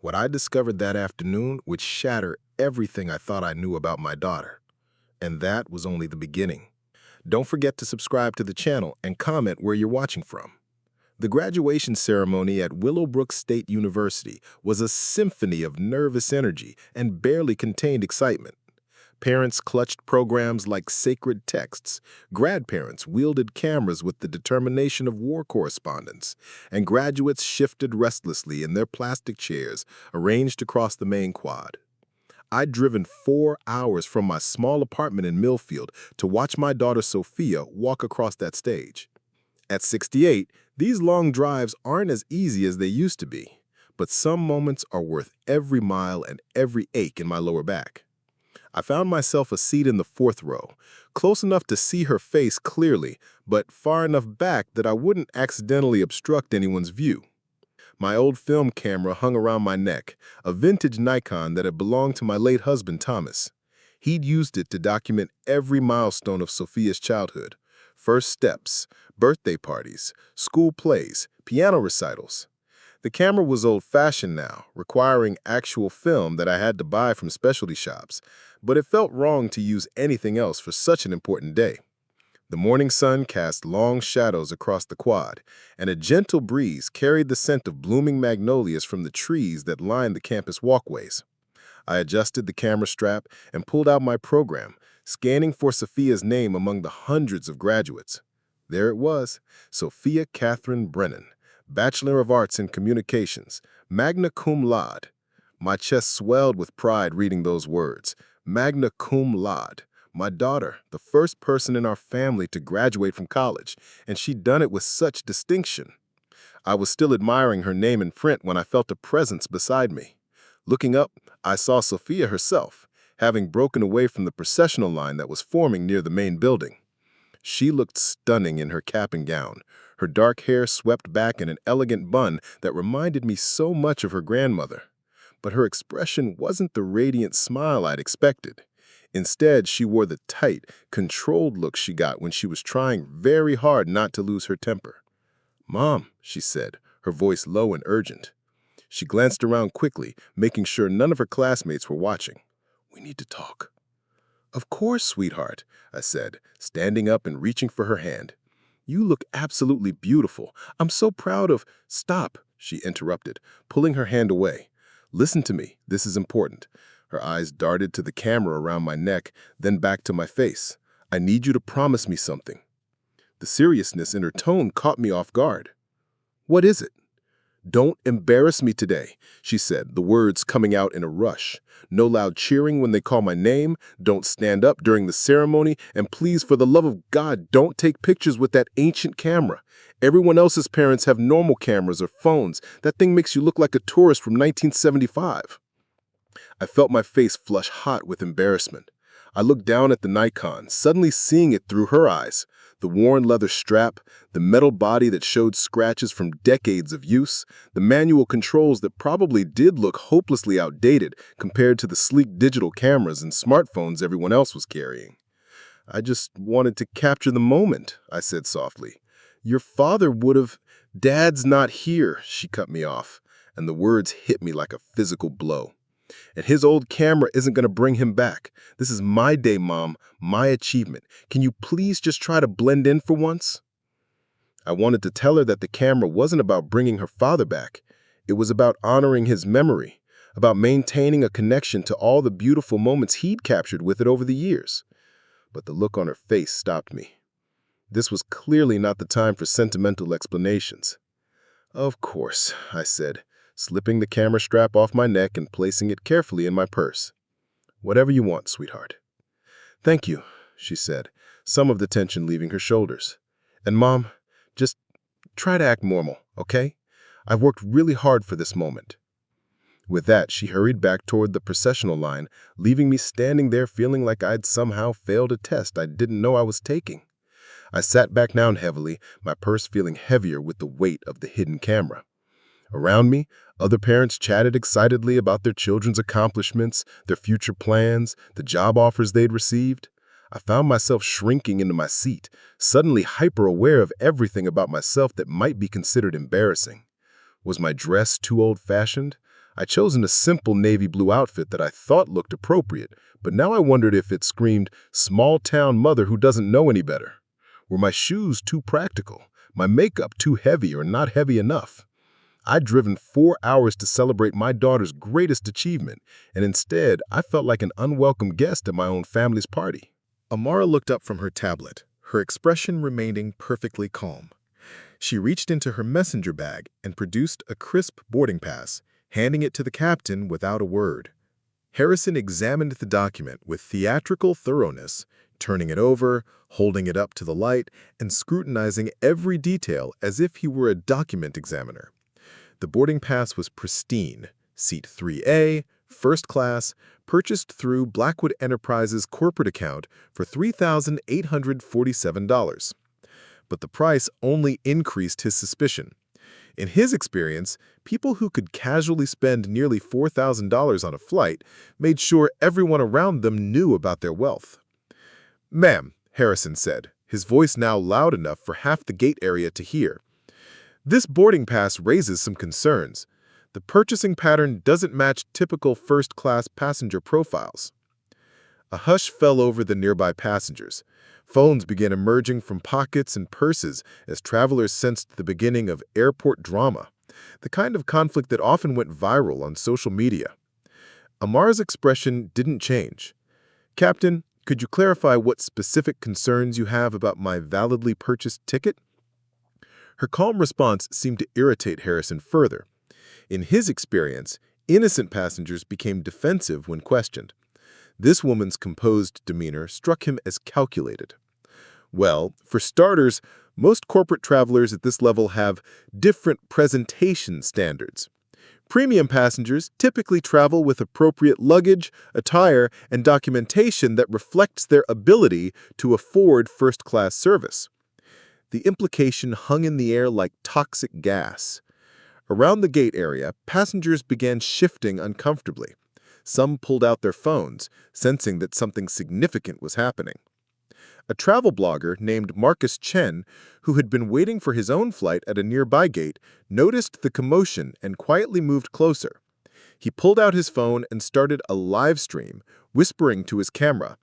What I discovered that afternoon would shatter everything I thought I knew about my daughter. And that was only the beginning. Don't forget to subscribe to the channel and comment where you're watching from. The graduation ceremony at Willowbrook State University was a symphony of nervous energy and barely contained excitement. Parents clutched programs like sacred texts, grandparents wielded cameras with the determination of war correspondents, and graduates shifted restlessly in their plastic chairs arranged across the main quad. I'd driven 4 hours from my small apartment in Millfield to watch my daughter Sophia walk across that stage. At 68, these long drives aren't as easy as they used to be, but some moments are worth every mile and every ache in my lower back. I found myself a seat in the 4th row, close enough to see her face clearly, but far enough back that I wouldn't accidentally obstruct anyone's view. My old film camera hung around my neck, a vintage Nikon that had belonged to my late husband, Thomas. He'd used it to document every milestone of Sophia's childhood: first steps, birthday parties, school plays, piano recitals. The camera was old-fashioned now, requiring actual film that I had to buy from specialty shops, but it felt wrong to use anything else for such an important day. The morning sun cast long shadows across the quad, and a gentle breeze carried the scent of blooming magnolias from the trees that lined the campus walkways. I adjusted the camera strap and pulled out my program, scanning for Sophia's name among the hundreds of graduates. There it was, Sophia Catherine Brennan, Bachelor of Arts in Communications, magna cum laude. My chest swelled with pride reading those words, magna cum laude. My daughter, the first person in our family to graduate from college, and she'd done it with such distinction. I was still admiring her name in print when I felt a presence beside me. Looking up, I saw Sophia herself, having broken away from the processional line that was forming near the main building. She looked stunning in her cap and gown, her dark hair swept back in an elegant bun that reminded me so much of her grandmother. But her expression wasn't the radiant smile I'd expected. Instead, she wore the tight, controlled look she got when she was trying very hard not to lose her temper. "Mom," she said, her voice low and urgent. She glanced around quickly, making sure none of her classmates were watching. "We need to talk." "Of course, sweetheart," I said, standing up and reaching for her hand. "You look absolutely beautiful. I'm so proud of—" "Stop," she interrupted, pulling her hand away. "Listen to me. This is important." Her eyes darted to the camera around my neck, then back to my face. "I need you to promise me something." The seriousness in her tone caught me off guard. "What is it?" "Don't embarrass me today," she said, the words coming out in a rush. "No loud cheering when they call my name, don't stand up during the ceremony, and please, for the love of God, don't take pictures with that ancient camera. Everyone else's parents have normal cameras or phones. That thing makes you look like a tourist from 1975. I felt my face flush hot with embarrassment. I looked down at the Nikon, suddenly seeing it through her eyes. The worn leather strap, the metal body that showed scratches from decades of use, the manual controls that probably did look hopelessly outdated compared to the sleek digital cameras and smartphones everyone else was carrying. "I just wanted to capture the moment," I said softly. "Your father would have—" "Dad's not here," she cut me off, and the words hit me like a physical blow. "And his old camera isn't going to bring him back. This is my day, Mom, my achievement. Can you please just try to blend in for once?" I wanted to tell her that the camera wasn't about bringing her father back. It was about honoring his memory, about maintaining a connection to all the beautiful moments he'd captured with it over the years. But the look on her face stopped me. This was clearly not the time for sentimental explanations. "Of course," I said, slipping the camera strap off my neck and placing it carefully in my purse. "Whatever you want, sweetheart." "Thank you," she said, some of the tension leaving her shoulders. "And Mom, just try to act normal, okay? I've worked really hard for this moment." With that, she hurried back toward the processional line, leaving me standing there feeling like I'd somehow failed a test I didn't know I was taking. I sat back down heavily, my purse feeling heavier with the weight of the hidden camera. Around me, other parents chatted excitedly about their children's accomplishments, their future plans, the job offers they'd received. I found myself shrinking into my seat, suddenly hyper-aware of everything about myself that might be considered embarrassing. Was my dress too old-fashioned? I'd chosen a simple navy blue outfit that I thought looked appropriate, but now I wondered if it screamed small-town mother who doesn't know any better. Were my shoes too practical, my makeup too heavy or not heavy enough? I'd driven 4 hours to celebrate my daughter's greatest achievement, and instead I felt like an unwelcome guest at my own family's party. Amara looked up from her tablet, her expression remaining perfectly calm. She reached into her messenger bag and produced a crisp boarding pass, handing it to the captain without a word. Harrison examined the document with theatrical thoroughness, turning it over, holding it up to the light, and scrutinizing every detail as if he were a document examiner. The boarding pass was pristine, seat 3A, first class, purchased through Blackwood Enterprises' corporate account for $3,847. But the price only increased his suspicion. In his experience, people who could casually spend nearly $4,000 on a flight made sure everyone around them knew about their wealth. "Ma'am," Harrison said, his voice now loud enough for half the gate area to hear, "this boarding pass raises some concerns. The purchasing pattern doesn't match typical first-class passenger profiles." A hush fell over the nearby passengers. Phones began emerging from pockets and purses as travelers sensed the beginning of airport drama, the kind of conflict that often went viral on social media. Amara's expression didn't change. "Captain, could you clarify what specific concerns you have about my validly purchased ticket?" Her calm response seemed to irritate Harrison further. In his experience, innocent passengers became defensive when questioned. This woman's composed demeanor struck him as calculated. Well, for starters, most corporate travelers at this level have different presentation standards. Premium passengers typically travel with appropriate luggage, attire, and documentation that reflects their ability to afford first-class service. The implication hung in the air like toxic gas. Around the gate area, passengers began shifting uncomfortably. Some pulled out their phones, sensing that something significant was happening. A travel blogger named Marcus Chen, who had been waiting for his own flight at a nearby gate, noticed the commotion and quietly moved closer. He pulled out his phone and started a live stream, whispering to his camera,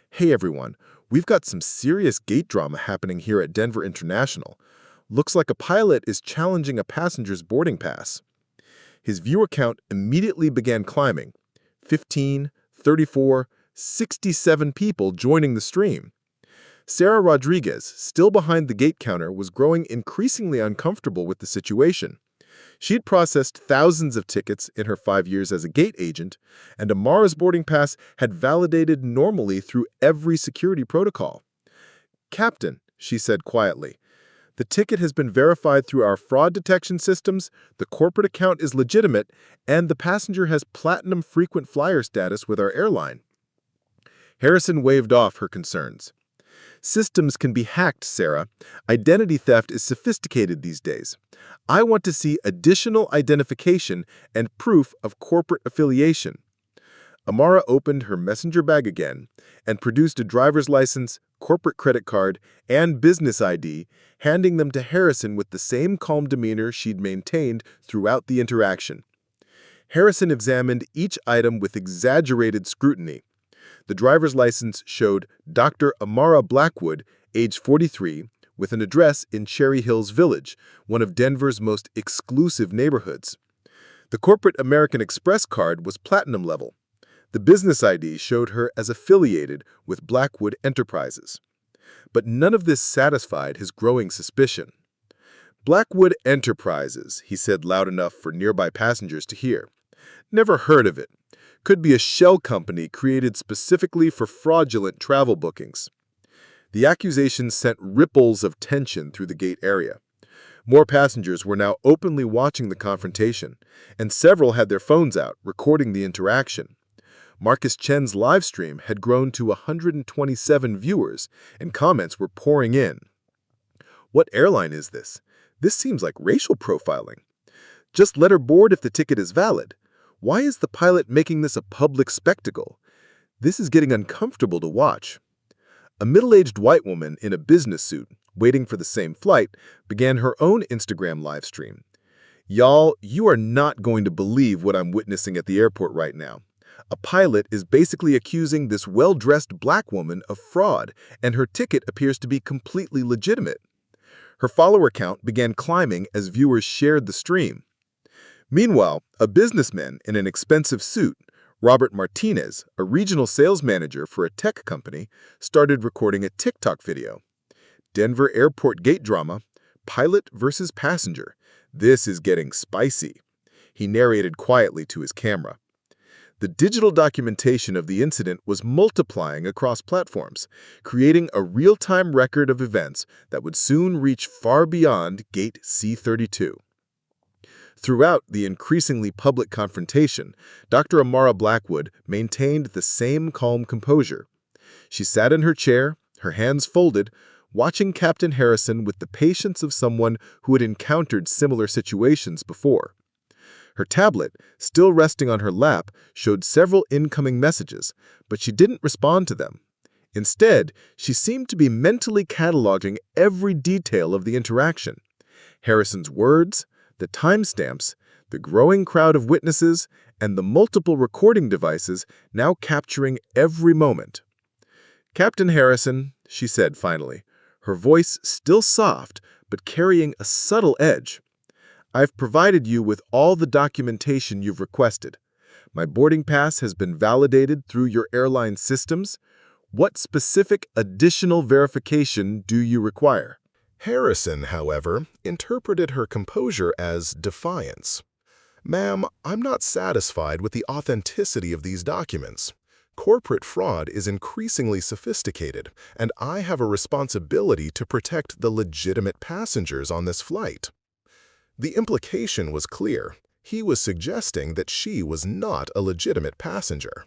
"Hey everyone, we've got some serious gate drama happening here at Denver International. Looks like a pilot is challenging a passenger's boarding pass." His viewer count immediately began climbing. 15, 34, 67 people joining the stream. Sarah Rodriguez, still behind the gate counter, was growing increasingly uncomfortable with the situation. She'd processed thousands of tickets in her 5 years as a gate agent, and Amara's boarding pass had validated normally through every security protocol. "Captain," she said quietly, "the ticket has been verified through our fraud detection systems, the corporate account is legitimate, and the passenger has platinum frequent flyer status with our airline." Harrison waved off her concerns. "Systems can be hacked, Sarah. Identity theft is sophisticated these days. I want to see additional identification and proof of corporate affiliation." Amara opened her messenger bag again and produced a driver's license, corporate credit card, and business ID, handing them to Harrison with the same calm demeanor she'd maintained throughout the interaction. Harrison examined each item with exaggerated scrutiny. The driver's license showed Dr. Amara Blackwood, age 43, with an address in Cherry Hills Village, one of Denver's most exclusive neighborhoods. The corporate American Express card was platinum level. The business ID showed her as affiliated with Blackwood Enterprises. But none of this satisfied his growing suspicion. "Blackwood Enterprises," he said loud enough for nearby passengers to hear. "Never heard of it. Could be a shell company created specifically for fraudulent travel bookings." The accusation sent ripples of tension through the gate area. More passengers were now openly watching the confrontation, and several had their phones out, recording the interaction. Marcus Chen's livestream had grown to 127 viewers, and comments were pouring in. "What airline is this? This seems like racial profiling. Just let her board if the ticket is valid. Why is the pilot making this a public spectacle? This is getting uncomfortable to watch." A middle-aged white woman in a business suit, waiting for the same flight, began her own Instagram live stream. Y'all, you are not going to believe what I'm witnessing at the airport right now. A pilot is basically accusing this well-dressed black woman of fraud, and her ticket appears to be completely legitimate. Her follower count began climbing as viewers shared the stream. Meanwhile, a businessman in an expensive suit, Robert Martinez, a regional sales manager for a tech company, started recording a TikTok video. Denver airport gate drama, pilot versus passenger. This is getting spicy. He narrated quietly to his camera. The digital documentation of the incident was multiplying across platforms, creating a real-time record of events that would soon reach far beyond Gate C-32. Throughout the increasingly public confrontation, Dr. Amara Blackwood maintained the same calm composure. She sat in her chair, her hands folded, watching Captain Harrison with the patience of someone who had encountered similar situations before. Her tablet, still resting on her lap, showed several incoming messages, but she didn't respond to them. Instead, she seemed to be mentally cataloging every detail of the interaction. Harrison's words, the timestamps, the growing crowd of witnesses, and the multiple recording devices now capturing every moment. "Captain Harrison," she said finally, her voice still soft but carrying a subtle edge. "I've provided you with all the documentation you've requested. My boarding pass has been validated through your airline systems. What specific additional verification do you require?" Harrison, however, interpreted her composure as defiance. "Ma'am, I'm not satisfied with the authenticity of these documents. Corporate fraud is increasingly sophisticated, and I have a responsibility to protect the legitimate passengers on this flight." The implication was clear. He was suggesting that she was not a legitimate passenger.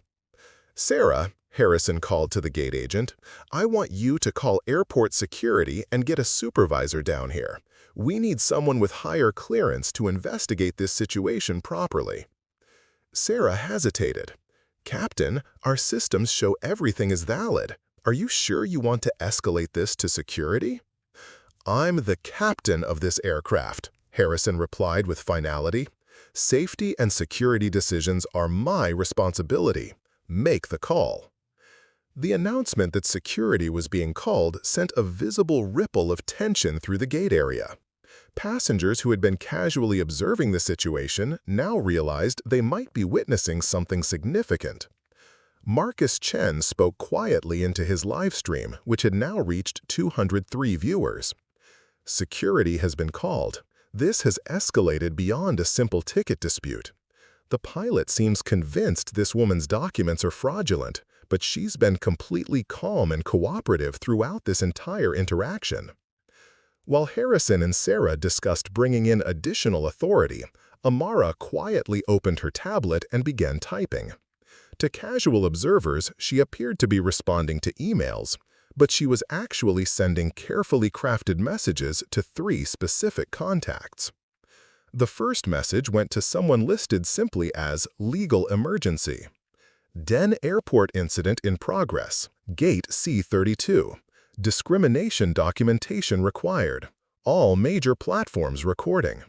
"Sarah," Harrison called to the gate agent, "I want you to call airport security and get a supervisor down here. We need someone with higher clearance to investigate this situation properly." Sarah hesitated. "Captain, our systems show everything is valid. Are you sure you want to escalate this to security?" "I'm the captain of this aircraft," Harrison replied with finality. "Safety and security decisions are my responsibility. Make the call." The announcement that security was being called sent a visible ripple of tension through the gate area. Passengers who had been casually observing the situation now realized they might be witnessing something significant. Marcus Chen spoke quietly into his live stream, which had now reached 203 viewers. "Security has been called. This has escalated beyond a simple ticket dispute. The pilot seems convinced this woman's documents are fraudulent, but she's been completely calm and cooperative throughout this entire interaction." While Harrison and Sarah discussed bringing in additional authority, Amara quietly opened her tablet and began typing. To casual observers, she appeared to be responding to emails, but she was actually sending carefully crafted messages to 3 specific contacts. The first message went to someone listed simply as legal emergency. "Den Airport incident in progress. Gate C-32. Discrimination documentation required. All major platforms recording."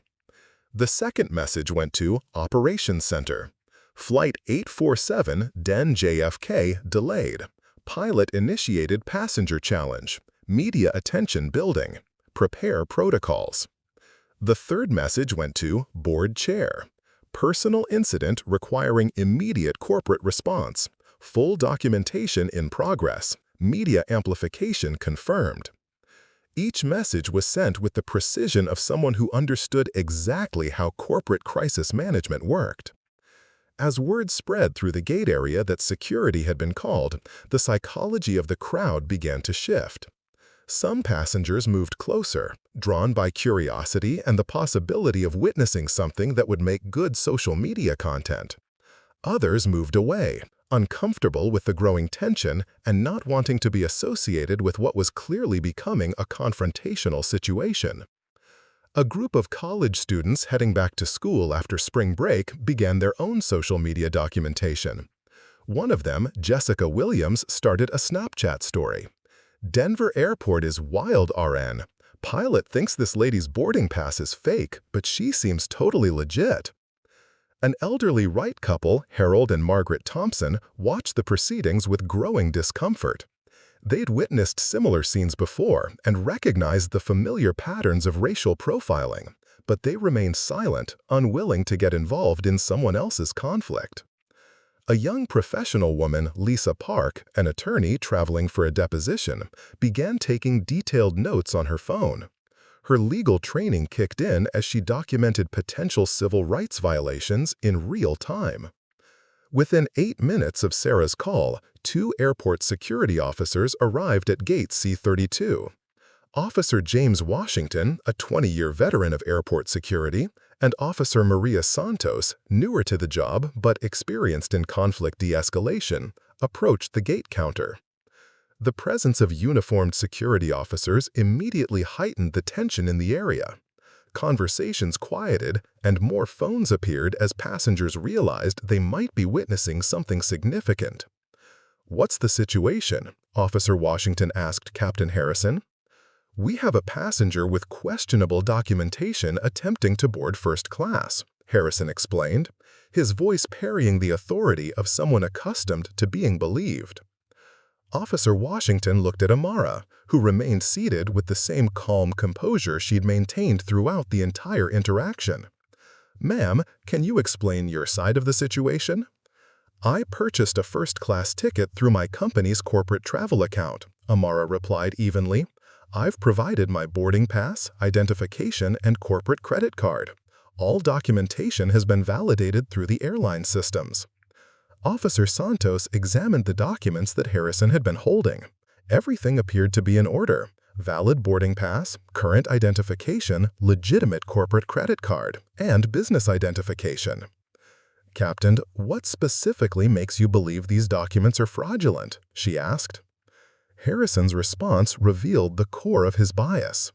The second message went to Operations Center. "Flight 847 Den JFK delayed. Pilot-initiated passenger challenge. Media attention building. Prepare protocols." The third message went to Board Chair. "Personal incident requiring immediate corporate response. Full documentation in progress. Media amplification confirmed." Each message was sent with the precision of someone who understood exactly how corporate crisis management worked. As word spread through the gate area that security had been called, the psychology of the crowd began to shift. Some passengers moved closer, drawn by curiosity and the possibility of witnessing something that would make good social media content. Others moved away, uncomfortable with the growing tension and not wanting to be associated with what was clearly becoming a confrontational situation. A group of college students heading back to school after spring break began their own social media documentation. One of them, Jessica Williams, started a Snapchat story. "Denver Airport is wild, RN. pilot thinks this lady's boarding pass is fake, but she seems totally legit. An elderly Wright couple, Harold and Margaret Thompson, watched the proceedings with growing discomfort. They'd witnessed similar scenes before and recognized the familiar patterns of racial profiling, but they remained silent, unwilling to get involved in someone else's conflict. A young professional woman, Lisa Park, an attorney traveling for a deposition, began taking detailed notes on her phone. Her legal training kicked in as she documented potential civil rights violations in real time. Within 8 minutes of Sarah's call, 2 airport security officers arrived at gate C-32. Officer James Washington, a 20-year veteran of airport security, and Officer Maria Santos, newer to the job but experienced in conflict de-escalation, approached the gate counter. The presence of uniformed security officers immediately heightened the tension in the area. Conversations quieted, and more phones appeared as passengers realized they might be witnessing something significant. "What's the situation?" Officer Washington asked Captain Harrison. "We have a passenger with questionable documentation attempting to board first class," Harrison explained, his voice parrying the authority of someone accustomed to being believed. Officer Washington looked at Amara, who remained seated with the same calm composure she'd maintained throughout the entire interaction. "Ma'am, can you explain your side of the situation?" "I purchased a first-class ticket through my company's corporate travel account," Amara replied evenly. "I've provided my boarding pass, identification, and corporate credit card. All documentation has been validated through the airline systems." Officer Santos examined the documents that Harrison had been holding. Everything appeared to be in order: valid boarding pass, current identification, legitimate corporate credit card, and business identification. "Captain, what specifically makes you believe these documents are fraudulent?" she asked. Harrison's response revealed the core of his bias.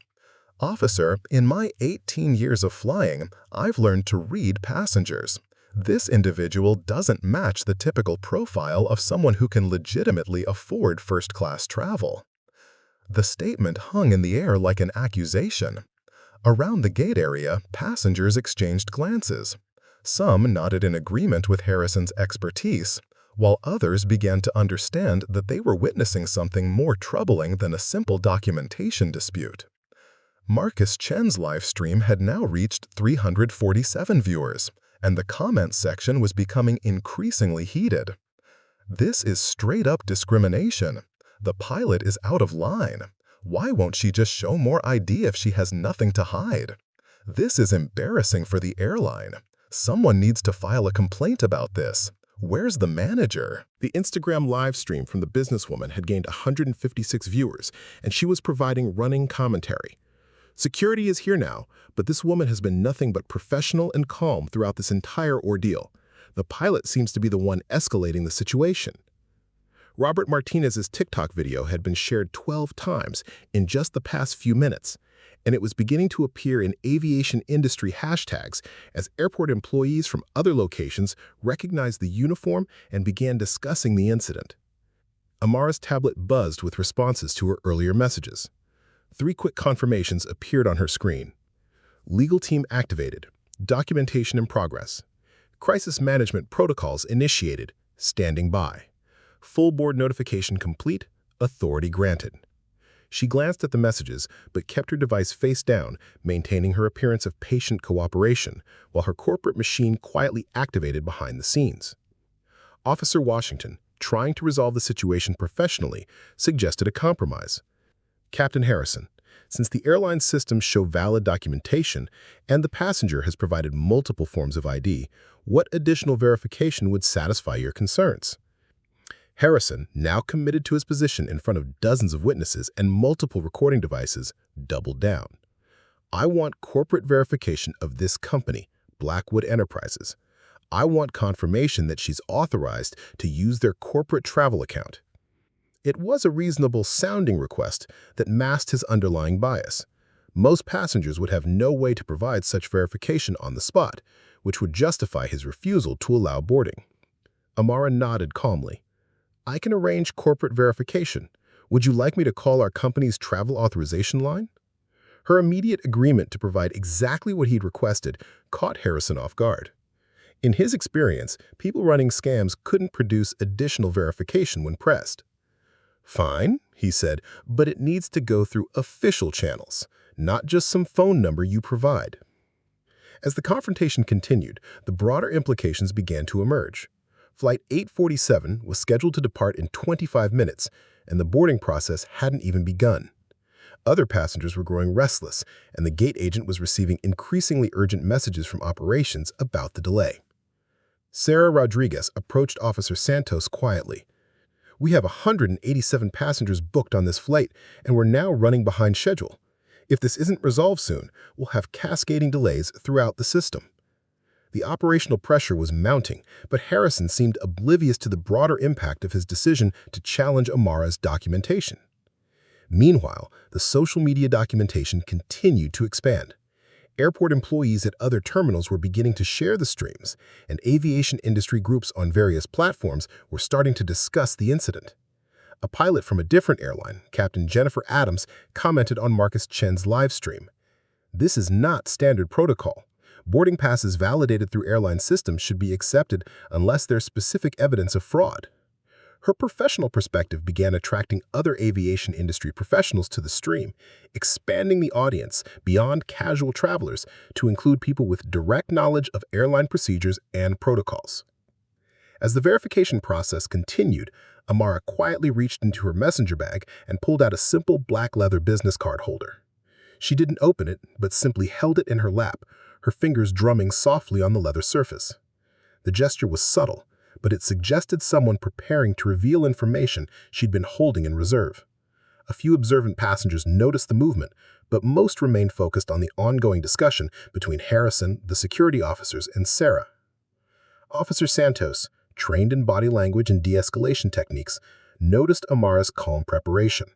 "Officer, in my 18 years of flying, I've learned to read passengers. This individual doesn't match the typical profile of someone who can legitimately afford first-class travel." The statement hung in the air like an accusation. Around the gate area, passengers exchanged glances. Some nodded in agreement with Harrison's expertise, while others began to understand that they were witnessing something more troubling than a simple documentation dispute. Marcus Chen's live stream had now reached 347 viewers, and the comment section was becoming increasingly heated. "This is straight-up discrimination. The pilot is out of line. Why won't she just show more ID if she has nothing to hide? This is embarrassing for the airline. Someone needs to file a complaint about this. Where's the manager?" The Instagram live stream from the businesswoman had gained 156 viewers, and she was providing running commentary. Security is here now, but this woman has been nothing but professional and calm throughout this entire ordeal. The pilot seems to be the one escalating the situation. Robert Martinez's TikTok video had been shared 12 times in just the past few minutes, and it was beginning to appear in aviation industry hashtags as airport employees from other locations recognized the uniform and began discussing the incident. Amara's tablet buzzed with responses to her earlier messages. 3 quick confirmations appeared on her screen. Legal team activated. Documentation in progress. Crisis management protocols initiated. Standing by. Full board notification complete. Authority granted. She glanced at the messages, but kept her device face down, maintaining her appearance of patient cooperation, while her corporate machine quietly activated behind the scenes. Officer Washington, trying to resolve the situation professionally, suggested a compromise. "Captain Harrison, since the airline systems show valid documentation and the passenger has provided multiple forms of ID, what additional verification would satisfy your concerns?" Harrison, now committed to his position in front of dozens of witnesses and multiple recording devices, doubled down. "I want corporate verification of this company, Blackwood Enterprises. I want confirmation that she's authorized to use their corporate travel account." It was a reasonable sounding request that masked his underlying bias. Most passengers would have no way to provide such verification on the spot, which would justify his refusal to allow boarding. Amara nodded calmly. "I can arrange corporate verification. Would you like me to call our company's travel authorization line?" Her immediate agreement to provide exactly what he'd requested caught Harrison off guard. In his experience, people running scams couldn't produce additional verification when pressed. "Fine," he said, "but it needs to go through official channels, not just some phone number you provide." As the confrontation continued, the broader implications began to emerge. Flight 847 was scheduled to depart in 25 minutes, and the boarding process hadn't even begun. Other passengers were growing restless, and the gate agent was receiving increasingly urgent messages from operations about the delay. Sarah Rodriguez approached Officer Santos quietly. "We have 187 passengers booked on this flight, and we're now running behind schedule. If this isn't resolved soon, we'll have cascading delays throughout the system." The operational pressure was mounting, but Harrison seemed oblivious to the broader impact of his decision to challenge Amara's documentation. Meanwhile, the social media documentation continued to expand. Airport employees at other terminals were beginning to share the streams, and aviation industry groups on various platforms were starting to discuss the incident. A pilot from a different airline, Captain Jennifer Adams, commented on Marcus Chen's live stream. "This is not standard protocol. Boarding passes validated through airline systems should be accepted unless there's specific evidence of fraud." Her professional perspective began attracting other aviation industry professionals to the stream, expanding the audience beyond casual travelers to include people with direct knowledge of airline procedures and protocols. As the verification process continued, Amara quietly reached into her messenger bag and pulled out a simple black leather business card holder. She didn't open it, but simply held it in her lap, her fingers drumming softly on the leather surface. The gesture was subtle, but it suggested someone preparing to reveal information she'd been holding in reserve. A few observant passengers noticed the movement, but most remained focused on the ongoing discussion between Harrison, the security officers, and Sarah. Officer Santos, trained in body language and de-escalation techniques, noticed Amara's calm preparation.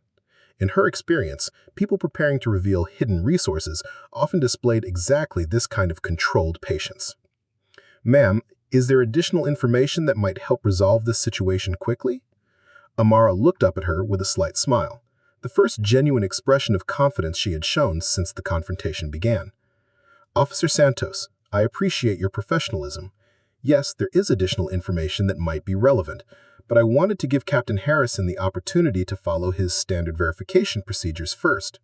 In her experience, people preparing to reveal hidden resources often displayed exactly this kind of controlled patience. "Ma'am, is there additional information that might help resolve this situation quickly?" Amara looked up at her with a slight smile, the first genuine expression of confidence she had shown since the confrontation began. "Officer Santos, I appreciate your professionalism. Yes, there is additional information that might be relevant, but I wanted to give Captain Harrison the opportunity to follow his standard verification procedures first."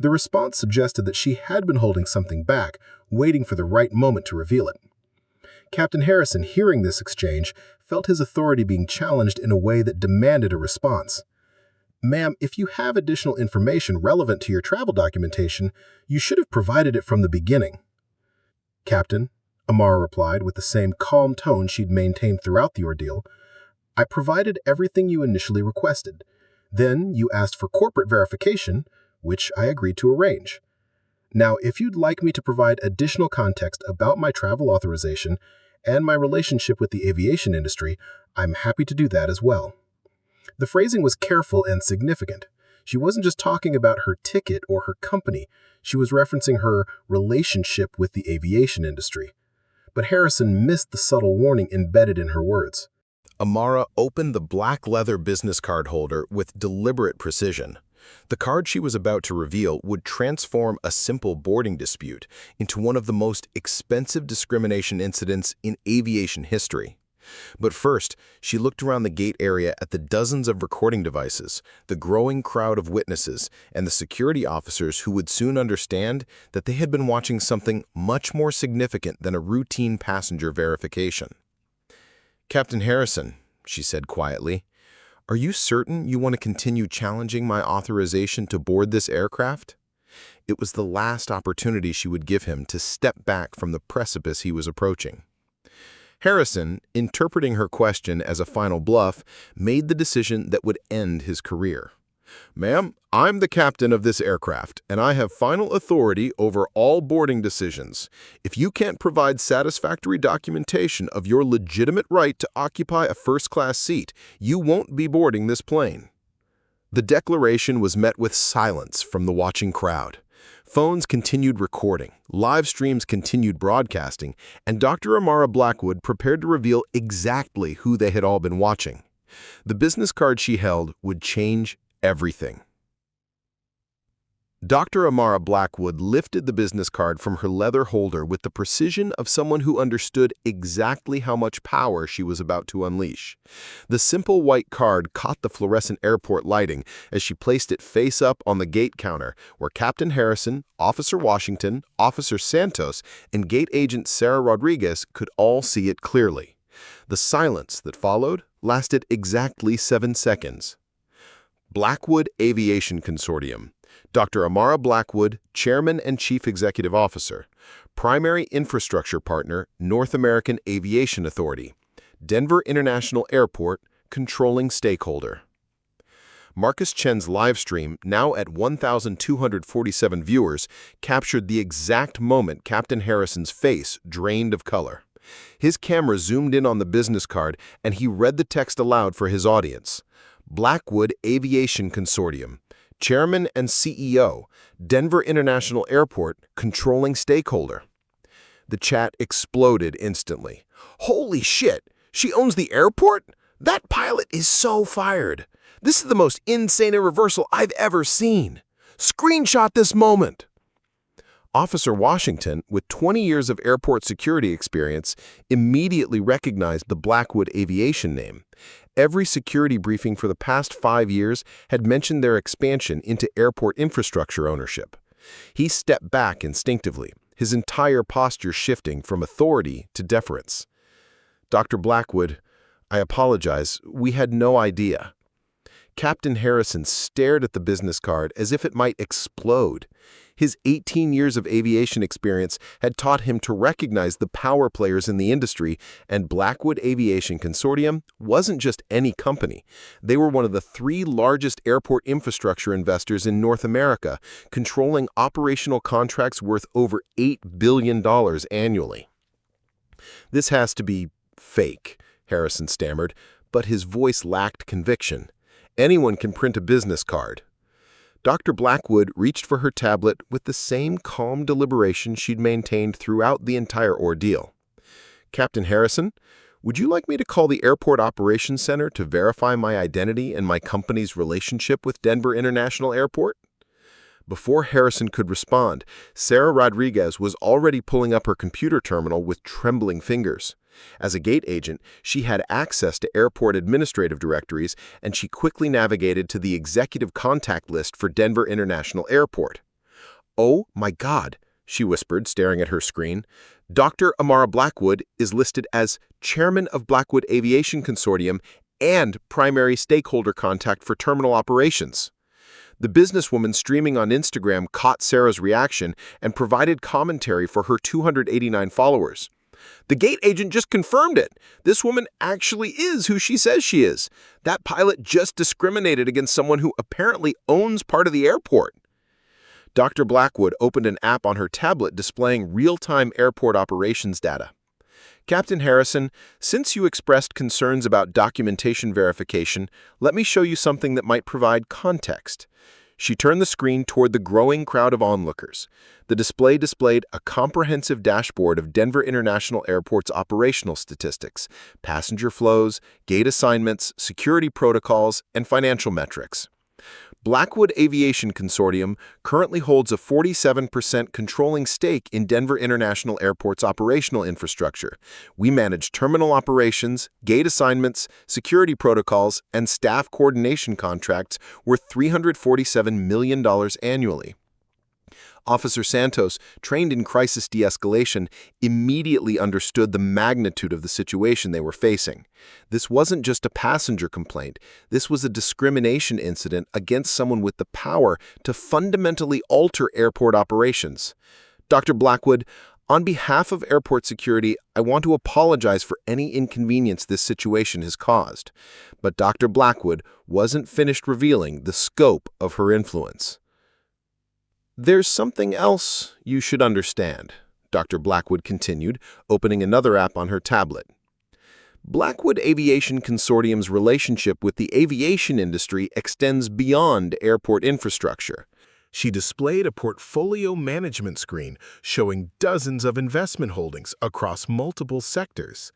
The response suggested that she had been holding something back, waiting for the right moment to reveal it. Captain Harrison, hearing this exchange, felt his authority being challenged in a way that demanded a response. "Ma'am, if you have additional information relevant to your travel documentation, you should have provided it from the beginning." "Captain," Amara replied with the same calm tone she'd maintained throughout the ordeal, "I provided everything you initially requested. Then you asked for corporate verification, which I agreed to arrange. Now, if you'd like me to provide additional context about my travel authorization and my relationship with the aviation industry, I'm happy to do that as well." The phrasing was careful and significant. She wasn't just talking about her ticket or her company, she was referencing her relationship with the aviation industry. But Harrison missed the subtle warning embedded in her words. Amara opened the black leather business card holder with deliberate precision. The card she was about to reveal would transform a simple boarding dispute into one of the most expensive discrimination incidents in aviation history. But first, she looked around the gate area at the dozens of recording devices, the growing crowd of witnesses, and the security officers who would soon understand that they had been watching something much more significant than a routine passenger verification. "Captain Harrison," she said quietly, "are you certain you want to continue challenging my authorization to board this aircraft?" It was the last opportunity she would give him to step back from the precipice he was approaching. Harrison, interpreting her question as a final bluff, made the decision that would end his career. "Ma'am, I'm the captain of this aircraft, and I have final authority over all boarding decisions. If you can't provide satisfactory documentation of your legitimate right to occupy a first-class seat, you won't be boarding this plane." The declaration was met with silence from the watching crowd. Phones continued recording, live streams continued broadcasting, and Dr. Amara Blackwood prepared to reveal exactly who they had all been watching. The business card she held would change everything. Dr. Amara Blackwood lifted the business card from her leather holder with the precision of someone who understood exactly how much power she was about to unleash. The simple white card caught the fluorescent airport lighting as she placed it face up on the gate counter, where Captain Harrison, Officer Washington, Officer Santos, and gate agent Sarah Rodriguez could all see it clearly. The silence that followed lasted exactly 7 seconds. Blackwood Aviation Consortium. Dr. Amara Blackwood, Chairman and Chief Executive Officer. Primary Infrastructure Partner, North American Aviation Authority. Denver International Airport, Controlling Stakeholder. Marcus Chen's livestream, now at 1,247 viewers, captured the exact moment Captain Harrison's face drained of color. His camera zoomed in on the business card, and he read the text aloud for his audience. Blackwood Aviation Consortium. Chairman and CEO, Denver International Airport, Controlling Stakeholder. The chat exploded instantly. Holy shit! She owns the airport? That pilot is so fired! This is the most insane reversal I've ever seen! Screenshot this moment! Officer Washington, with 20 years of airport security experience, immediately recognized the Blackwood Aviation name. Every security briefing for the past 5 years had mentioned their expansion into airport infrastructure ownership. He stepped back instinctively, his entire posture shifting from authority to deference. Dr. Blackwood, I apologize, we had no idea. Captain Harrison stared at the business card as if it might explode. His 18 years of aviation experience had taught him to recognize the power players in the industry, and Blackwood Aviation Consortium wasn't just any company. They were one of the 3 largest airport infrastructure investors in North America, controlling operational contracts worth over $8 billion annually. This has to be fake, Harrison stammered, but his voice lacked conviction. Anyone can print a business card. Dr. Blackwood reached for her tablet with the same calm deliberation she'd maintained throughout the entire ordeal. Captain Harrison, would you like me to call the Airport Operations Center to verify my identity and my company's relationship with Denver International Airport? Before Harrison could respond, Sarah Rodriguez was already pulling up her computer terminal with trembling fingers. As a gate agent, she had access to airport administrative directories, and she quickly navigated to the executive contact list for Denver International Airport. "Oh my God," she whispered, staring at her screen. "Dr. Amara Blackwood is listed as Chairman of Blackwood Aviation Consortium and Primary Stakeholder Contact for Terminal Operations." The businesswoman streaming on Instagram caught Sarah's reaction and provided commentary for her 289 followers. "The gate agent just confirmed it. This woman actually is who she says she is. That pilot just discriminated against someone who apparently owns part of the airport." Dr. Blackwood opened an app on her tablet displaying real-time airport operations data. "Captain Harrison, since you expressed concerns about documentation verification, let me show you something that might provide context." She turned the screen toward the growing crowd of onlookers. The display displayed a comprehensive dashboard of Denver International Airport's operational statistics, passenger flows, gate assignments, security protocols, and financial metrics. Blackwood Aviation Consortium currently holds a 47% controlling stake in Denver International Airport's operational infrastructure. We manage terminal operations, gate assignments, security protocols, and staff coordination contracts worth $347 million annually. Officer Santos, trained in crisis de-escalation, immediately understood the magnitude of the situation they were facing. This wasn't just a passenger complaint. This was a discrimination incident against someone with the power to fundamentally alter airport operations. "Dr. Blackwood, on behalf of airport security, I want to apologize for any inconvenience this situation has caused." But Dr. Blackwood wasn't finished revealing the scope of her influence. "There's something else you should understand," Dr. Blackwood continued, opening another app on her tablet. Blackwood Aviation Consortium's relationship with the aviation industry extends beyond airport infrastructure. She displayed a portfolio management screen showing dozens of investment holdings across multiple sectors.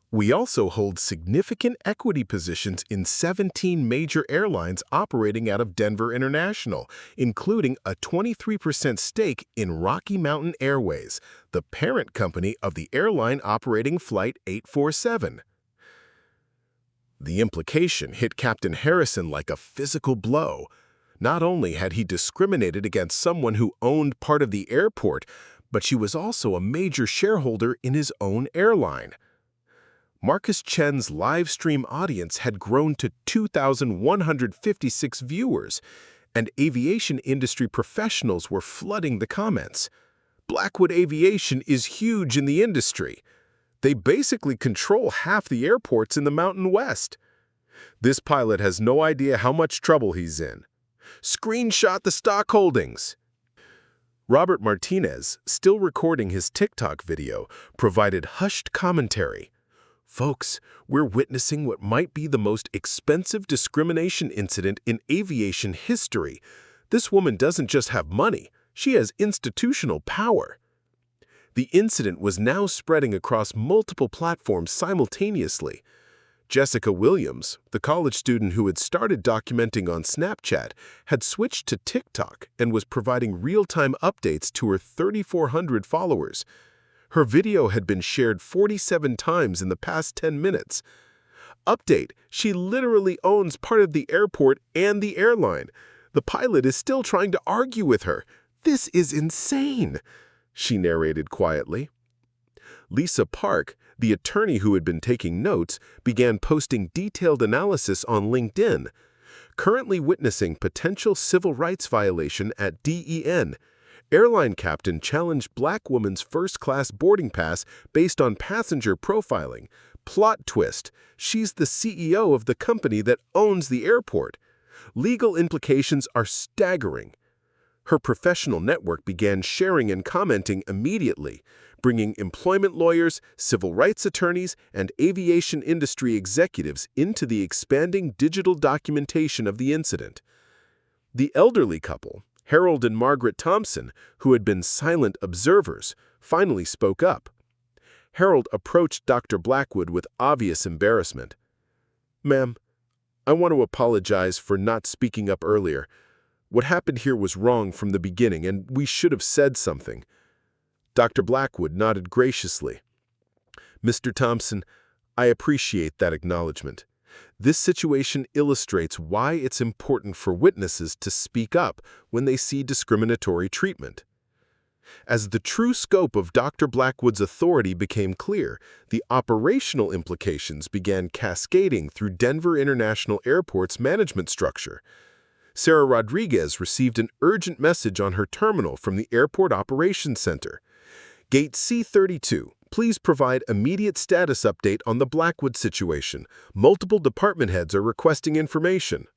We also hold significant equity positions in 17 major airlines operating out of Denver International, including a 23% stake in Rocky Mountain Airways, the parent company of the airline operating Flight 847. The implication hit Captain Harrison like a physical blow. Not only had he discriminated against someone who owned part of the airport, but she was also a major shareholder in his own airline. Marcus Chen's live stream audience had grown to 2,156 viewers, and aviation industry professionals were flooding the comments. Blackwood Aviation is huge in the industry. They basically control half the airports in the Mountain West. This pilot has no idea how much trouble he's in. Screenshot the stock holdings. Robert Martinez, still recording his TikTok video, provided hushed commentary. Folks, we're witnessing what might be the most expensive discrimination incident in aviation history. This woman doesn't just have money, she has institutional power. The incident was now spreading across multiple platforms simultaneously. Jessica Williams, the college student who had started documenting on Snapchat, had switched to TikTok and was providing real-time updates to her 3,400 followers. Her video had been shared 47 times in the past 10 minutes. Update: she literally owns part of the airport and the airline. The pilot is still trying to argue with her. This is insane, she narrated quietly. Lisa Park, the attorney who had been taking notes, began posting detailed analysis on LinkedIn. Currently witnessing potential civil rights violation at DEN. Airline captain challenged black woman's first-class boarding pass based on passenger profiling. Plot twist: she's the CEO of the company that owns the airport. Legal implications are staggering. Her professional network began sharing and commenting immediately, bringing employment lawyers, civil rights attorneys, and aviation industry executives into the expanding digital documentation of the incident. The elderly couple, Harold and Margaret Thompson, who had been silent observers, finally spoke up. Harold approached Dr. Blackwood with obvious embarrassment. "Ma'am, I want to apologize for not speaking up earlier. What happened here was wrong from the beginning, and we should have said something." Dr. Blackwood nodded graciously. "Mr. Thompson, I appreciate that acknowledgement. This situation illustrates why it's important for witnesses to speak up when they see discriminatory treatment." As the true scope of Dr. Blackwood's authority became clear, the operational implications began cascading through Denver International Airport's management structure. Sarah Rodriguez received an urgent message on her terminal from the Airport Operations Center. "Gate C32, please provide immediate status update on the Blackwood situation. Multiple department heads are requesting information."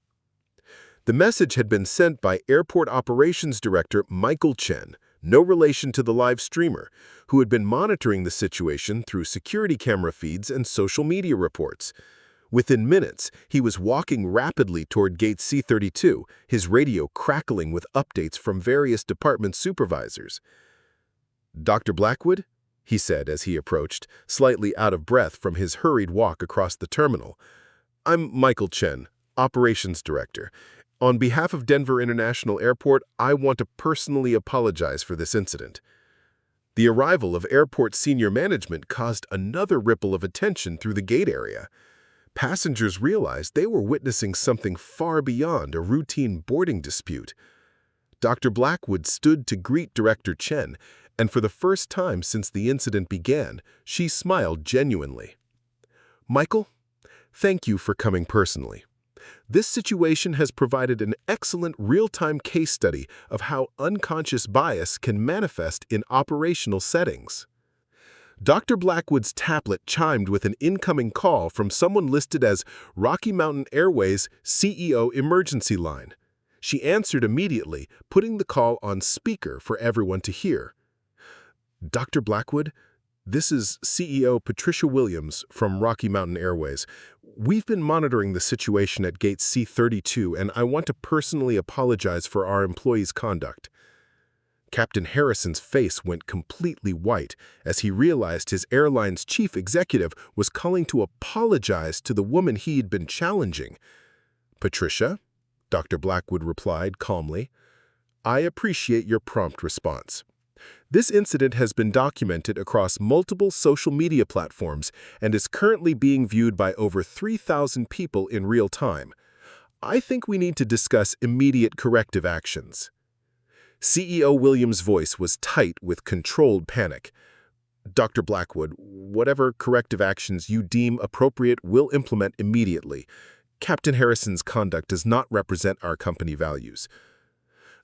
The message had been sent by Airport Operations Director Michael Chen, no relation to the live streamer, who had been monitoring the situation through security camera feeds and social media reports. Within minutes, he was walking rapidly toward Gate C32, his radio crackling with updates from various department supervisors. "Dr. Blackwood?" he said as he approached, slightly out of breath from his hurried walk across the terminal. "I'm Michael Chen, Operations Director. On behalf of Denver International Airport, I want to personally apologize for this incident." The arrival of airport senior management caused another ripple of attention through the gate area. Passengers realized they were witnessing something far beyond a routine boarding dispute. Dr. Blackwood stood to greet Director Chen, and for the first time since the incident began, she smiled genuinely. "Michael, thank you for coming personally. This situation has provided an excellent real-time case study of how unconscious bias can manifest in operational settings." Dr. Blackwood's tablet chimed with an incoming call from someone listed as Rocky Mountain Airways CEO Emergency Line. She answered immediately, putting the call on speaker for everyone to hear. "Dr. Blackwood, this is CEO Patricia Williams from Rocky Mountain Airways. We've been monitoring the situation at Gate C32, and I want to personally apologize for our employees' conduct." Captain Harrison's face went completely white as he realized his airline's chief executive was calling to apologize to the woman he had been challenging. "Patricia," Dr. Blackwood replied calmly, "I appreciate your prompt response. This incident has been documented across multiple social media platforms and is currently being viewed by over 3,000 people in real time. I think we need to discuss immediate corrective actions." CEO Williams' voice was tight with controlled panic. "Dr. Blackwood, whatever corrective actions you deem appropriate will implement immediately. Captain Harrison's conduct does not represent our company values."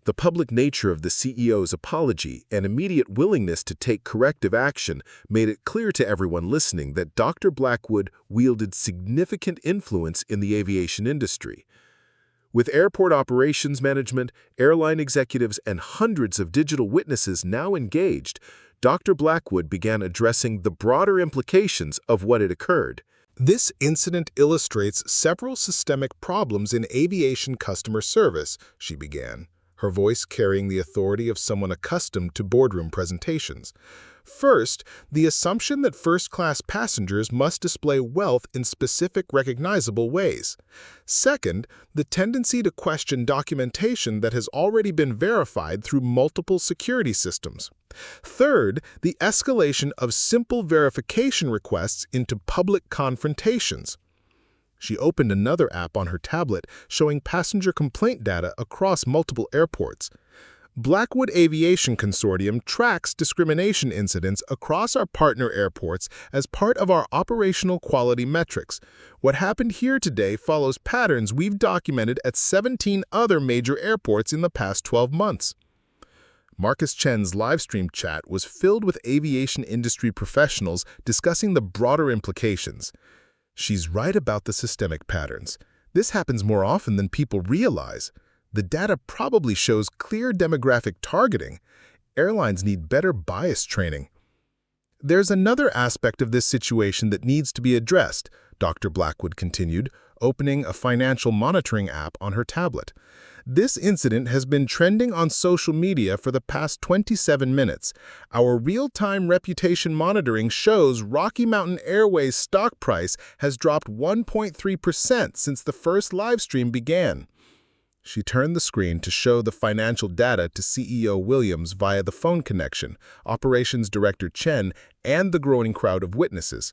The public nature of the CEO's apology and immediate willingness to take corrective action made it clear to everyone listening that Dr. Blackwood wielded significant influence in the aviation industry. With airport operations management, airline executives, and hundreds of digital witnesses now engaged, Dr. Blackwood began addressing the broader implications of what had occurred. This incident illustrates several systemic problems in aviation customer service, she began, her voice carrying the authority of someone accustomed to boardroom presentations. First, the assumption that first-class passengers must display wealth in specific recognizable ways. Second, the tendency to question documentation that has already been verified through multiple security systems. Third, the escalation of simple verification requests into public confrontations. She opened another app on her tablet showing passenger complaint data across multiple airports. Blackwood Aviation Consortium tracks discrimination incidents across our partner airports as part of our operational quality metrics. What happened here today follows patterns we've documented at 17 other major airports in the past 12 months. Marcus Chen's livestream chat was filled with aviation industry professionals discussing the broader implications. "She's right about the systemic patterns. This happens more often than people realize. The data probably shows clear demographic targeting. Airlines need better bias training." "There's another aspect of this situation that needs to be addressed," Dr. Blackwood continued, opening a financial monitoring app on her tablet. "This incident has been trending on social media for the past 27 minutes. Our real-time reputation monitoring shows Rocky Mountain Airways' stock price has dropped 1.3% since the first live stream began." She turned the screen to show the financial data to CEO Williams via the phone connection, Operations Director Chen, and the growing crowd of witnesses.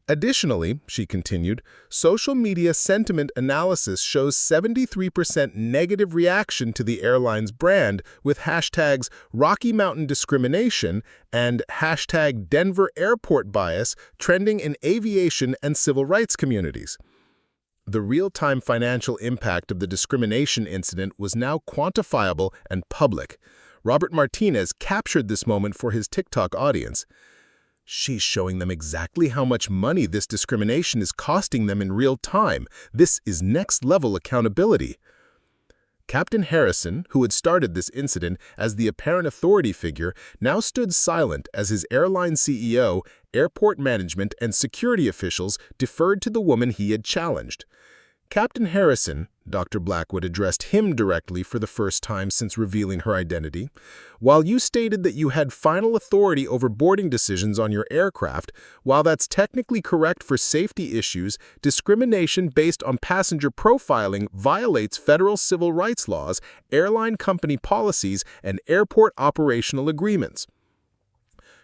"Additionally," she continued, "social media sentiment analysis shows 73% negative reaction to the airline's brand with hashtags Rocky Mountain Discrimination and hashtag Denver Airport Bias trending in aviation and civil rights communities." The real-time financial impact of the discrimination incident was now quantifiable and public. Robert Martinez captured this moment for his TikTok audience. "She's showing them exactly how much money this discrimination is costing them in real time. This is next-level accountability." Captain Harrison, who had started this incident as the apparent authority figure, now stood silent as his airline CEO, airport management, and security officials deferred to the woman he had challenged. "Captain Harrison," Dr. Blackwood addressed him directly for the first time since revealing her identity, "while you stated that you had final authority over boarding decisions on your aircraft, while that's technically correct for safety issues, discrimination based on passenger profiling violates federal civil rights laws, airline company policies, and airport operational agreements."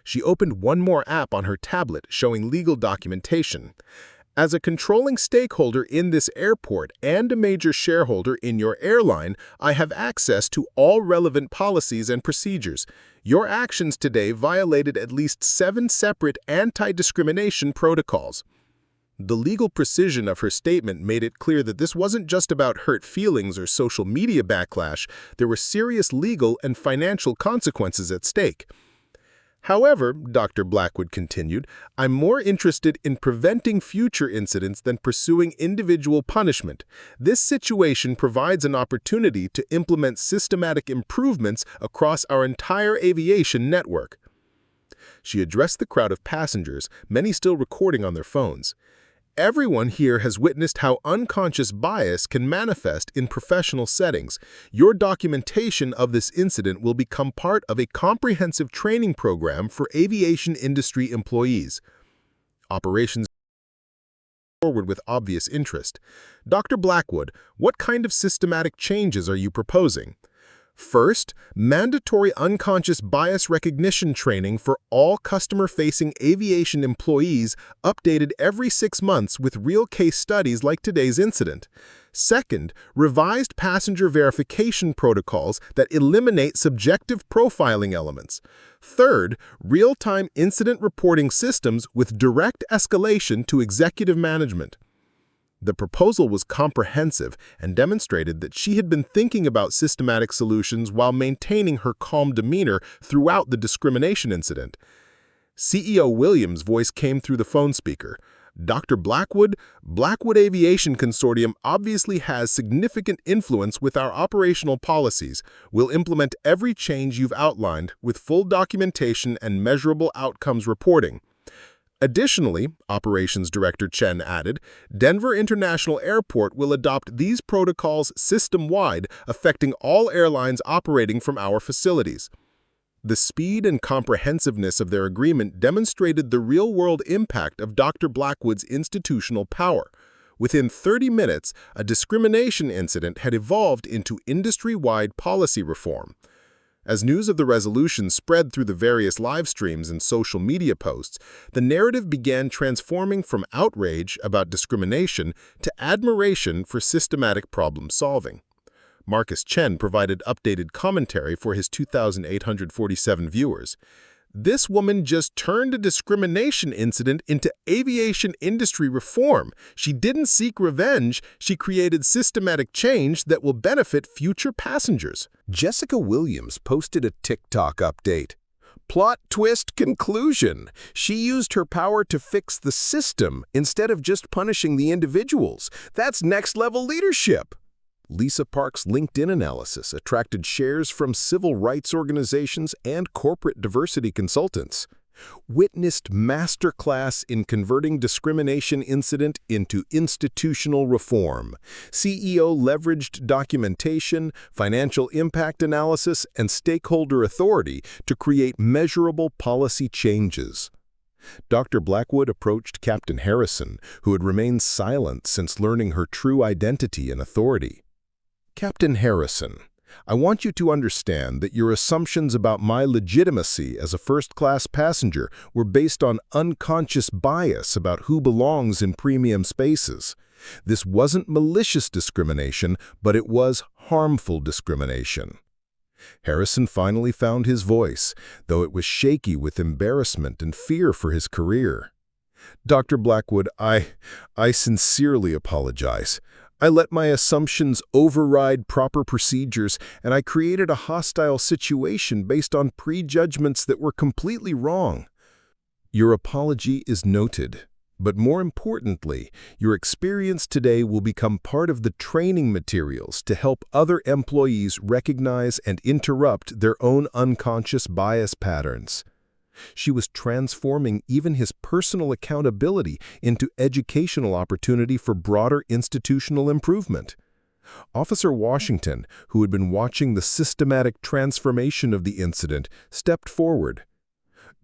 She opened one more app on her tablet showing legal documentation. "As a controlling stakeholder in this airport and a major shareholder in your airline, I have access to all relevant policies and procedures. Your actions today violated at least 7 separate anti-discrimination protocols." The legal precision of her statement made it clear that this wasn't just about hurt feelings or social media backlash. There were serious legal and financial consequences at stake. "However," Dr. Blackwood continued, "I'm more interested in preventing future incidents than pursuing individual punishment. This situation provides an opportunity to implement systematic improvements across our entire aviation network." She addressed the crowd of passengers, many still recording on their phones. Everyone here has witnessed how unconscious bias can manifest in professional settings. Your documentation of this incident will become part of a comprehensive training program for aviation industry employees. Operations forward with obvious interest. Dr. Blackwood, what kind of systematic changes are you proposing? First, mandatory unconscious bias recognition training for all customer-facing aviation employees updated every 6 months with real case studies like today's incident. Second, revised passenger verification protocols that eliminate subjective profiling elements. Third, real-time incident reporting systems with direct escalation to executive management. The proposal was comprehensive and demonstrated that she had been thinking about systematic solutions while maintaining her calm demeanor throughout the discrimination incident. CEO Williams' voice came through the phone speaker. Dr. Blackwood Aviation Consortium obviously has significant influence with our operational policies. We'll implement every change you've outlined with full documentation and measurable outcomes reporting. Additionally, Operations Director Chen added, Denver International Airport will adopt these protocols system-wide, affecting all airlines operating from our facilities. The speed and comprehensiveness of their agreement demonstrated the real-world impact of Dr. Blackwood's institutional power. Within 30 minutes, a discrimination incident had evolved into industry-wide policy reform. As news of the resolution spread through the various live streams and social media posts, the narrative began transforming from outrage about discrimination to admiration for systematic problem-solving. Marcus Chen provided updated commentary for his 2,847 viewers. This woman just turned a discrimination incident into aviation industry reform. She didn't seek revenge, she created systematic change that will benefit future passengers. Jessica Williams posted a TikTok update. Plot twist conclusion. She used her power to fix the system instead of just punishing the individuals. That's next-level leadership. Lisa Park's LinkedIn analysis attracted shares from civil rights organizations and corporate diversity consultants. Witnessed masterclass in converting discrimination incident into institutional reform. CEO leveraged documentation, financial impact analysis, and stakeholder authority to create measurable policy changes. Dr. Blackwood approached Captain Harrison, who had remained silent since learning her true identity and authority. Captain Harrison, I want you to understand that your assumptions about my legitimacy as a first-class passenger were based on unconscious bias about who belongs in premium spaces. This wasn't malicious discrimination, but it was harmful discrimination. Harrison finally found his voice, though it was shaky with embarrassment and fear for his career. Dr. Blackwood, I sincerely apologize. I let my assumptions override proper procedures, and I created a hostile situation based on prejudgments that were completely wrong. Your apology is noted, but more importantly, your experience today will become part of the training materials to help other employees recognize and interrupt their own unconscious bias patterns. She was transforming even his personal accountability into educational opportunity for broader institutional improvement. Officer Washington, who had been watching the systematic transformation of the incident, stepped forward.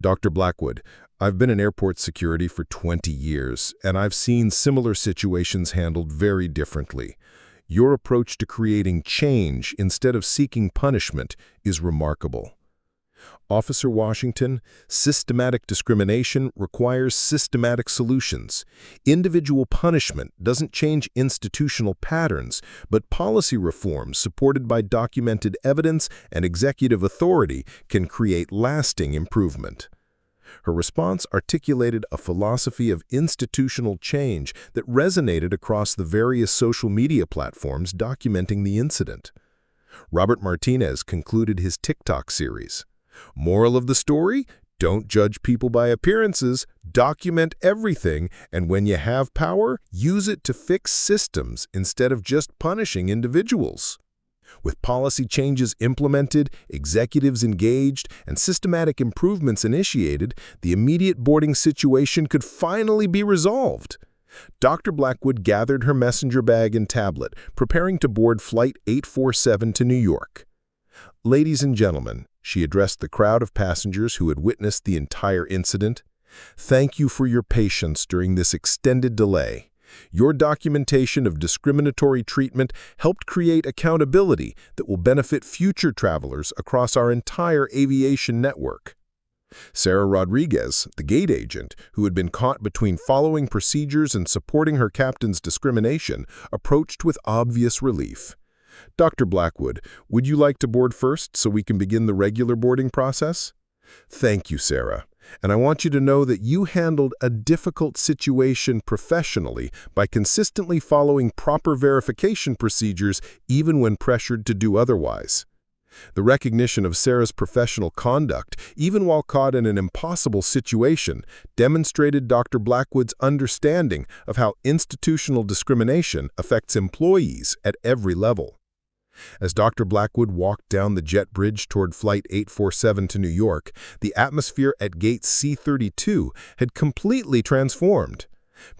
Dr. Blackwood, I've been in airport security for 20 years, and I've seen similar situations handled very differently. Your approach to creating change instead of seeking punishment is remarkable. Officer Washington, systematic discrimination requires systematic solutions. Individual punishment doesn't change institutional patterns, but policy reforms supported by documented evidence and executive authority can create lasting improvement. Her response articulated a philosophy of institutional change that resonated across the various social media platforms documenting the incident. Robert Martinez concluded his TikTok series. Moral of the story? Don't judge people by appearances, document everything, and when you have power, use it to fix systems instead of just punishing individuals. With policy changes implemented, executives engaged, and systematic improvements initiated, the immediate boarding situation could finally be resolved. Dr. Blackwood gathered her messenger bag and tablet, preparing to board Flight 847 to New York. "Ladies and gentlemen," she addressed the crowd of passengers who had witnessed the entire incident, "thank you for your patience during this extended delay. Your documentation of discriminatory treatment helped create accountability that will benefit future travelers across our entire aviation network." Sarah Rodriguez, the gate agent, who had been caught between following procedures and supporting her captain's discrimination, approached with obvious relief. "Dr. Blackwood, would you like to board first so we can begin the regular boarding process?" "Thank you, Sarah. And I want you to know that you handled a difficult situation professionally by consistently following proper verification procedures even when pressured to do otherwise." The recognition of Sarah's professional conduct, even while caught in an impossible situation, demonstrated Dr. Blackwood's understanding of how institutional discrimination affects employees at every level. As Dr. Blackwood walked down the jet bridge toward Flight 847 to New York, the atmosphere at Gate C-32 had completely transformed.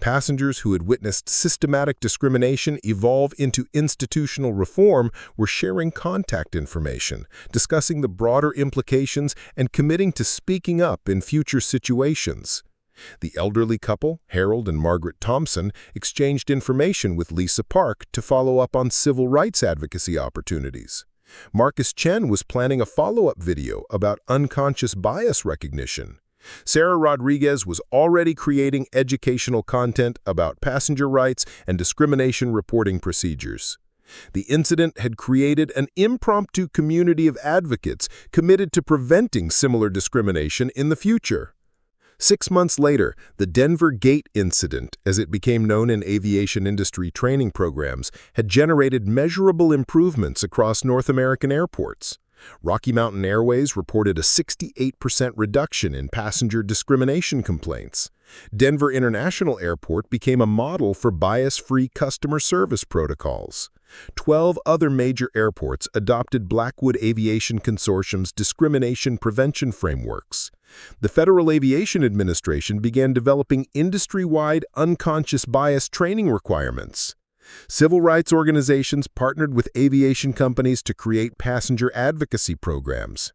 Passengers who had witnessed systematic discrimination evolve into institutional reform were sharing contact information, discussing the broader implications, and committing to speaking up in future situations. The elderly couple, Harold and Margaret Thompson, exchanged information with Lisa Park to follow up on civil rights advocacy opportunities. Marcus Chen was planning a follow-up video about unconscious bias recognition. Sarah Rodriguez was already creating educational content about passenger rights and discrimination reporting procedures. The incident had created an impromptu community of advocates committed to preventing similar discrimination in the future. 6 months later, the Denver Gate incident, as it became known in aviation industry training programs, had generated measurable improvements across North American airports. Rocky Mountain Airways reported a 68% reduction in passenger discrimination complaints. Denver International Airport became a model for bias-free customer service protocols. 12 other major airports adopted Blackwood Aviation Consortium's discrimination prevention frameworks. The Federal Aviation Administration began developing industry-wide unconscious bias training requirements. Civil rights organizations partnered with aviation companies to create passenger advocacy programs.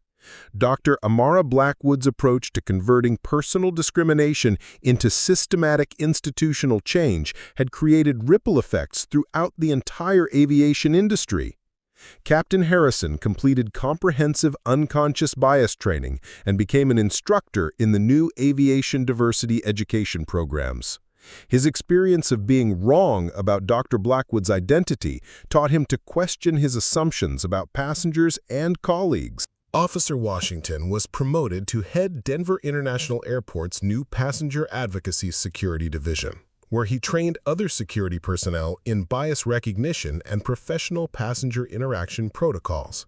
Dr. Amara Blackwood's approach to converting personal discrimination into systematic institutional change had created ripple effects throughout the entire aviation industry. Captain Harrison completed comprehensive unconscious bias training and became an instructor in the new aviation diversity education programs. His experience of being wrong about Dr. Blackwood's identity taught him to question his assumptions about passengers and colleagues. Officer Washington was promoted to head Denver International Airport's new Passenger Advocacy Security Division, where he trained other security personnel in bias recognition and professional passenger interaction protocols.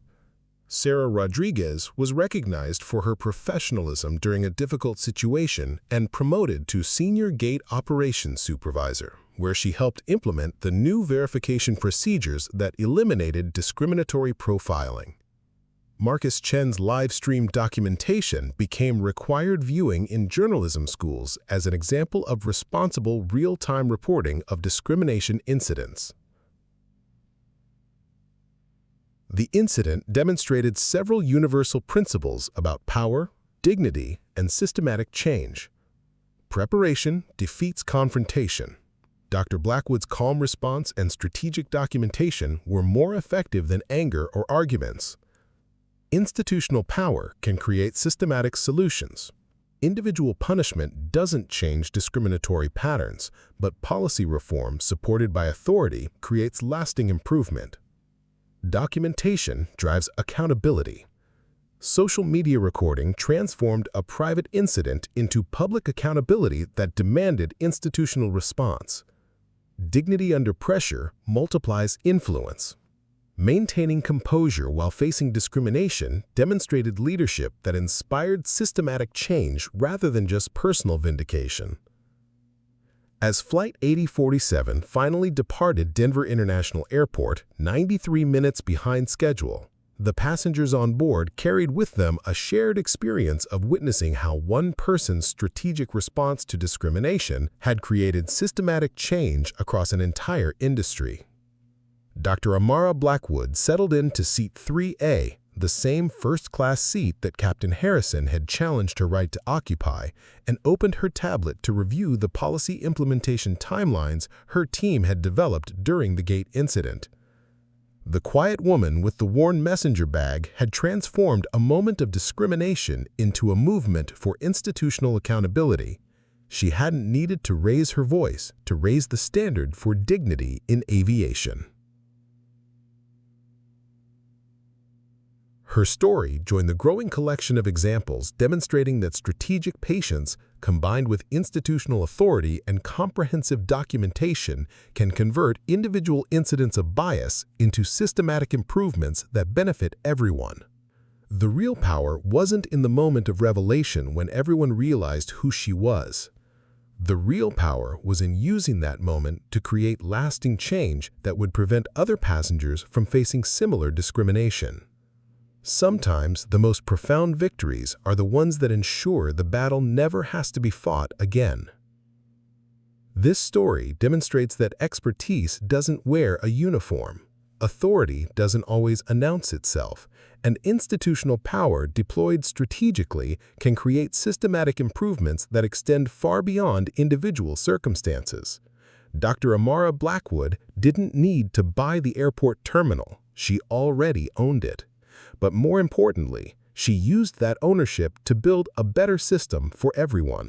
Sarah Rodriguez was recognized for her professionalism during a difficult situation and promoted to Senior Gate Operations Supervisor, where she helped implement the new verification procedures that eliminated discriminatory profiling. Marcus Chen's live-stream documentation became required viewing in journalism schools as an example of responsible real-time reporting of discrimination incidents. The incident demonstrated several universal principles about power, dignity, and systematic change. Preparation defeats confrontation. Dr. Blackwood's calm response and strategic documentation were more effective than anger or arguments. Institutional power can create systematic solutions. Individual punishment doesn't change discriminatory patterns, but policy reform supported by authority creates lasting improvement. Documentation drives accountability. Social media recording transformed a private incident into public accountability that demanded institutional response. Dignity under pressure multiplies influence. Maintaining composure while facing discrimination demonstrated leadership that inspired systematic change rather than just personal vindication. As Flight 8047 finally departed Denver International Airport 93 minutes behind schedule, The passengers on board carried with them a shared experience of witnessing how one person's strategic response to discrimination had created systematic change across an entire industry. Dr. Amara Blackwood settled into seat 3A, the same first-class seat that Captain Harrison had challenged her right to occupy, and opened her tablet to review the policy implementation timelines her team had developed during the gate incident. The quiet woman with the worn messenger bag had transformed a moment of discrimination into a movement for institutional accountability. She hadn't needed to raise her voice to raise the standard for dignity in aviation. Her story joined the growing collection of examples demonstrating that strategic patience, combined with institutional authority and comprehensive documentation, can convert individual incidents of bias into systematic improvements that benefit everyone. The real power wasn't in the moment of revelation when everyone realized who she was. The real power was in using that moment to create lasting change that would prevent other passengers from facing similar discrimination. Sometimes the most profound victories are the ones that ensure the battle never has to be fought again. This story demonstrates that expertise doesn't wear a uniform, authority doesn't always announce itself, and institutional power deployed strategically can create systematic improvements that extend far beyond individual circumstances. Dr. Amara Blackwood didn't need to buy the airport terminal, she already owned it. But more importantly, she used that ownership to build a better system for everyone.